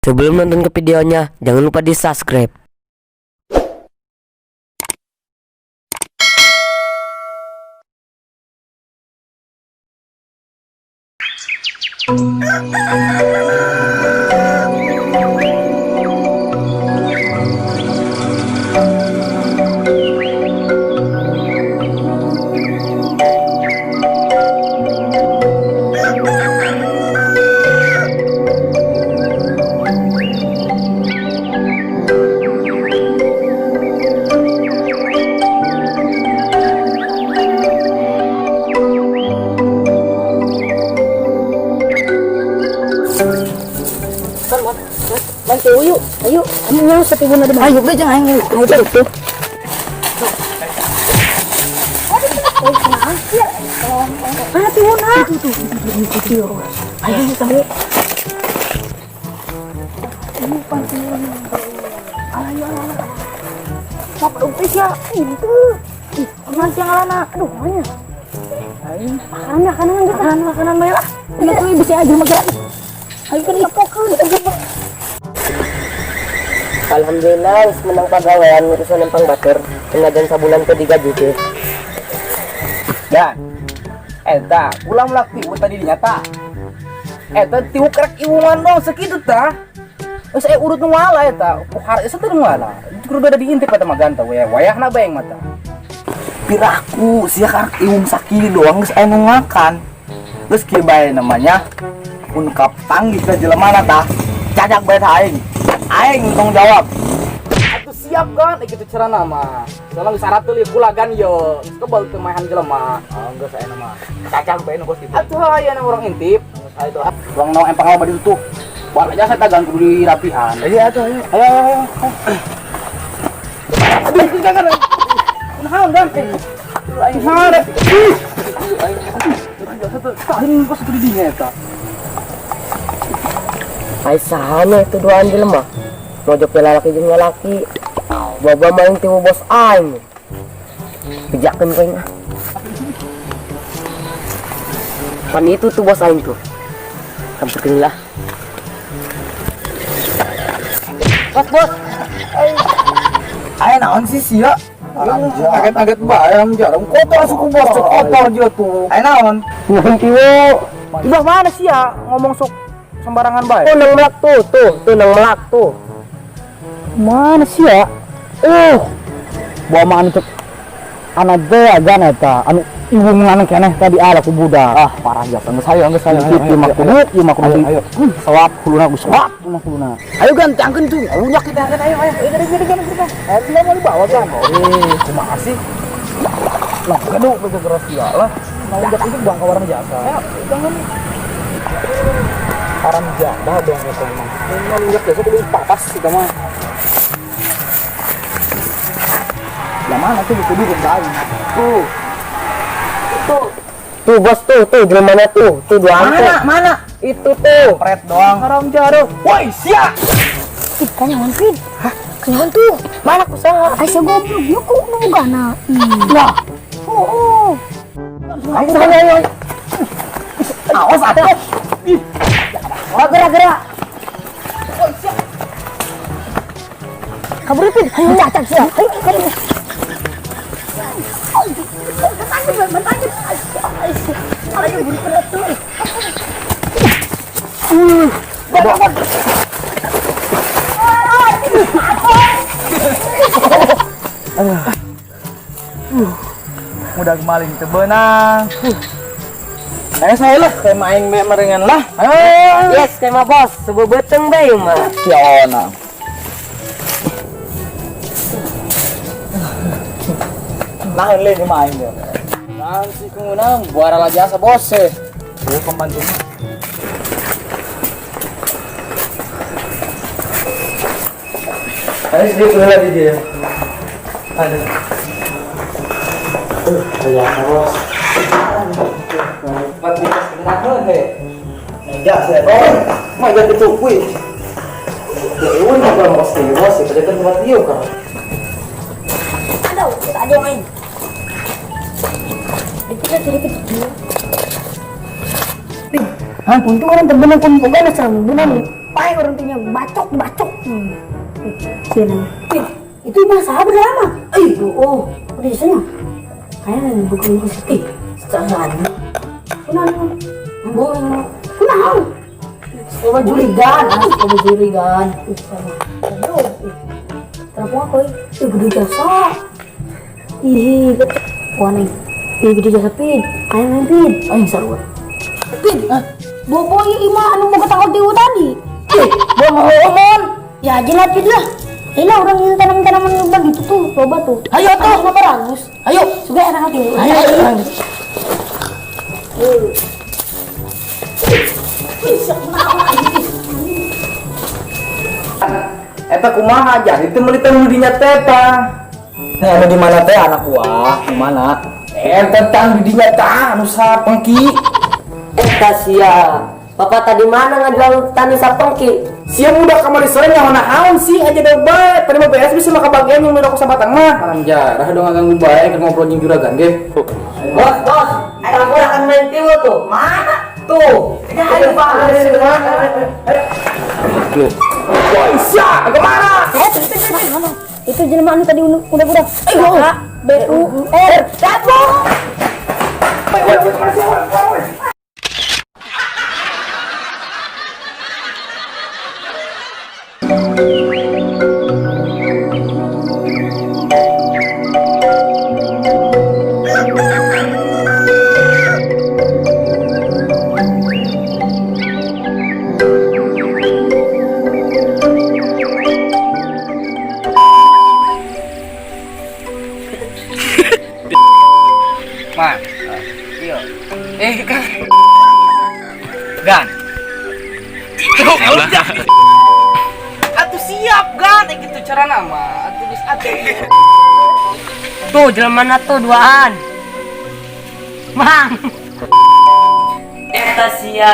Sebelum nonton ke videonya, jangan lupa di subscribe. Bantu yuk, ayo, kamu yang setibun ada. Ayo, udah jangan ayo tuh. Ayo tuh, ayo kamu. Ini pantuan. Ayo, siapa umpis ya? Itu. Ih, masih yang alana. Aduh, mana? Ayo, makanan merah. Ini tuh bisa aja magerak. Ayo kan dipokan. Alhamdulillah, menang pegawaian urusan empang bater pengajian sabulan ke-3 juta. Dan eta ulang melak tiwu tadi dinyata. Eta tiwu kerek iwungan dong segitu ta. Saya urut nuala eta. Pohar esa teh nuala. Kudu ada diintip eta mah ganta wayahna baeng mata. Piraku sia karek iwung sakit doang geus aya nu ngakan. Geus kieu bae namanya ungkap tanggih ka jelema tah. Cacak bae aing. Aing tanggung jawab. Atuh siap kan kitu cara nama. Soalnya geus syarat teulieu kulagan yo. Geus kebal teu maehan jelema. Geus aya nama. Cacang bae nu bos kitu. Atuh aya na urang intip. Geus aya tuh. Urang naon empang badi tuh. Buat aja saya tagan kudu dirapihan. Iya atuh ayo. Ayo. Aduh jangan. Naon dan. Aing sare. Aing kos kudu dinya eta. Ai sahana itu doan jelema. Mojok lalaki jeung lalaki. Baba main tiwu bos aing. Pijakeun kaing ah. Pan itu tuh bos aing tuh. Sampekeun lah. Bos. Aya naon sih sia? Aget-aget bae am jarang kotor suku bos kotor dia tuh. Aya naon? Nuhun tiwu. Ibah mana sia ngomong sok sembarangan bae. Tuh nang melak tuh nang melak tuh. Mana sih ya? Bawa mana cek anak gaya gan eta anu ibu ngana keneh tadi ala ku budak. Ah parah ya geus saya. Ieu mah kudu ayo. Sawap kuluna geus sawap kuluna. Ayo gantangkeun tuh. Lunyak kita kan ayo. Ayo mau dibawa kan. Kumaha sih? Lah gaduh begitu keras lah. Mau jak itu bang ka warung jasa. Ayo jangan haram jadah dong eta mah. Mau lunyak jasa kudu papas kita mah. Yang mana tuh bisa bikin kain? Tuh bos tuh jelemanya tuh dua angkot. Mana? Itu tuh. Pret doang. Haram jarum. Woi, sia. Ih, kanyawan pin. Hah? Kanyawan tuh. Mana kusaha? Aisyah goblok, yuk kok nunggana. Lah. Oh. Ayo. Awas atuh. Gerak. Woi, sia. Kabur pin. Ayo nyacak sih. Ayo kabur. Ayo buru berat tuh. Udah gemaling teu beunang. Ayo saya lah kayak main merengan lah. Ayo. Yes, tema bos, sebebeteng bae mah. Kiona. Nah, ini main dia. Nanti kemudian buara lah jasa bos eh. Pembantu. Ayo sedikit dulu lagi dia. Ada. Ya bos. Mati sebenarnya he. Enggak saya bos. Mau jadi tukui. Ya iwan kalau bos dia bos, kita kan buat dia kan. Ada main. Kita jadi kecil. Hah, Untuk orang terbenam pun bukan asal bukan Pakai orang tuanya bacok. Sini. Itu masa berlama. Oh, udah di sana. Kayaknya bukan sih. Secara kenapa? Coba jurigan. Kenapa aku? Gede jasa. Ih, wah nih. Gede jasa pin. Ayo main pin. Ayo seru. Pin, bobo ima anu mau ketakut di tadi. Mau ngomong. Ya jelas pin lah. Ini orang yang tanam-tanaman yang begitu tuh, coba tuh. Ayo tuh, kenapa rangus? Ayo, sudah enak hati. Ayo. Eta kumaha aja, itu melita didinya teta. Nih anu di mana teh anak gua? Di mana? Eta tang didinya tah anu sapengki. Sia. Papa tadi mana ngajual tani sapengki? Sia muda kamari sore nyawa naon sih aja da bae. Tadi mah beres bisa maka bagian yang merokok sabatang mah. Anjar, dong ngaganggu bae keur ngobrol jeung juragan ge. Bos, ayo aku akan main tiwo tuh. Mana? Tuh. Ayo Pak. Woi, sia, kemana? Itu jelema anu tadi udah. BUR. Dapur. Ma. Iya. Kan. Gan. Atuh siap gan, gitu cara nama. Atuh geus atuh. Tuh, jelema tuh duaan. Mang. Eta sia.